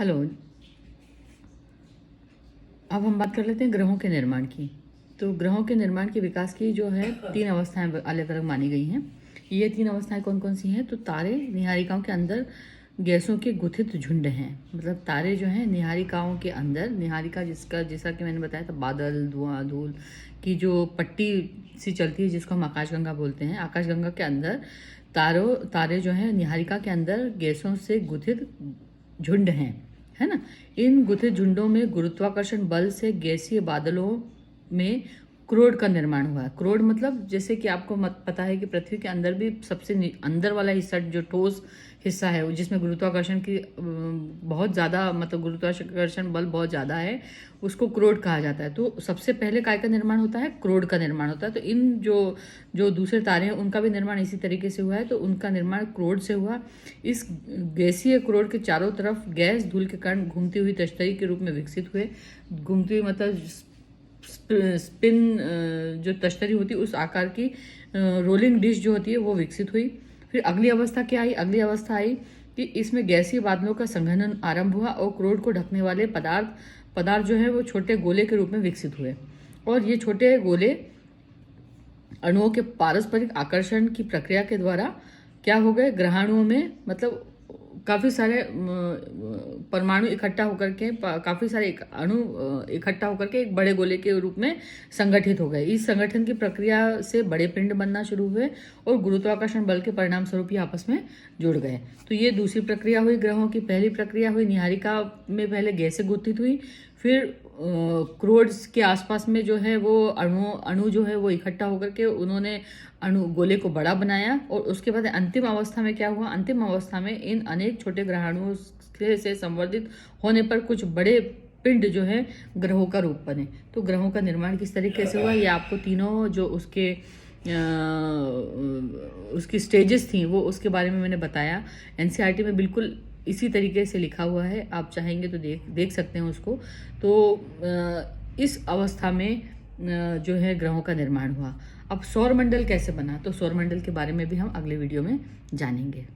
Hello. अब हम बात कर लेते हैं ग्रहों के निर्माण की। तो ग्रहों के निर्माण के विकास की जो है 3 अवस्थाएं अलग अलग मानी गई हैं। ये 3 अवस्थाएं कौन कौन सी हैं? तो तारे निहारिकाओं के अंदर गैसों के गुथित झुंड हैं। मतलब तारे जो हैं निहारिकाओं के अंदर, निहारिका जैसा कि मैंने बताया था, बादल, धुआं, धूल की जो पट्टी सी चलती है जिसको हम आकाशगंगा बोलते हैं। आकाशगंगा के अंदर तारे जो हैं निहारिका के अंदर गैसों से गुथित झुंड हैं, है ना। इन गुथित झुंडों में गुरुत्वाकर्षण बल से गैसीय बादलों में क्रोड का निर्माण हुआ है। क्रोड मतलब जैसे कि आपको पता है कि पृथ्वी के अंदर भी सबसे अंदर वाला हिस्सा जो ठोस हिस्सा है वो जिसमें गुरुत्वाकर्षण की बहुत ज़्यादा, मतलब गुरुत्वाकर्षण बल बहुत ज़्यादा है, उसको क्रोड कहा जाता है। तो सबसे पहले काय का निर्माण होता है? क्रोड का निर्माण होता है। तो इन जो जो दूसरे तारे हैं उनका भी निर्माण इसी तरीके से हुआ है। तो उनका निर्माण क्रोड से हुआ। इस गैसीय क्रोड के चारों तरफ गैस धूल के कारण घूमती हुई तश्तरी के रूप में विकसित हुए। घूमती हुई मतलब स्पिन जो तश्तरी होती है उस आकार की रोलिंग डिश जो होती है वो विकसित हुई। फिर अगली अवस्था क्या आई? अगली अवस्था आई कि इसमें गैसीय बादलों का संघनन आरंभ हुआ और क्रोड को ढकने वाले पदार्थ जो है वो छोटे गोले के रूप में विकसित हुए। और ये छोटे गोले अणुओं के पारस्परिक आकर्षण की प्रक्रिया के द्वारा क्या हो गए? ग्रहाणुओं में, मतलब काफ़ी सारे परमाणु इकट्ठा होकर के, काफ़ी सारे अणु इकट्ठा होकर के एक बड़े गोले के रूप में संगठित हो गए। इस संगठन की प्रक्रिया से बड़े पिंड बनना शुरू हुए और गुरुत्वाकर्षण बल के परिणाम स्वरूप ये आपस में जुड़ गए। तो ये दूसरी प्रक्रिया हुई ग्रहों की। पहली प्रक्रिया हुई निहारिका में पहले गैसें गुत्थित हुई, फिर क्रोड्स के आसपास में जो है वो अणु जो है वो इकट्ठा होकर के उन्होंने गोले को बड़ा बनाया। और उसके बाद अंतिम अवस्था में क्या हुआ? अंतिम अवस्था में इन अनेक छोटे ग्रहाणुओं से संवर्धित होने पर कुछ बड़े पिंड जो है ग्रहों का रूप बने। तो ग्रहों का निर्माण किस तरीके से हुआ ये आपको तीनों जो उसकी स्टेजेस थी वो उसके बारे में मैंने बताया। एनसीईआरटी में बिल्कुल इसी तरीके से लिखा हुआ है, आप चाहेंगे तो देख सकते हैं उसको। तो इस अवस्था में जो है ग्रहों का निर्माण हुआ। अब सौरमंडल कैसे बना? तो सौरमंडल के बारे में भी हम अगले वीडियो में जानेंगे।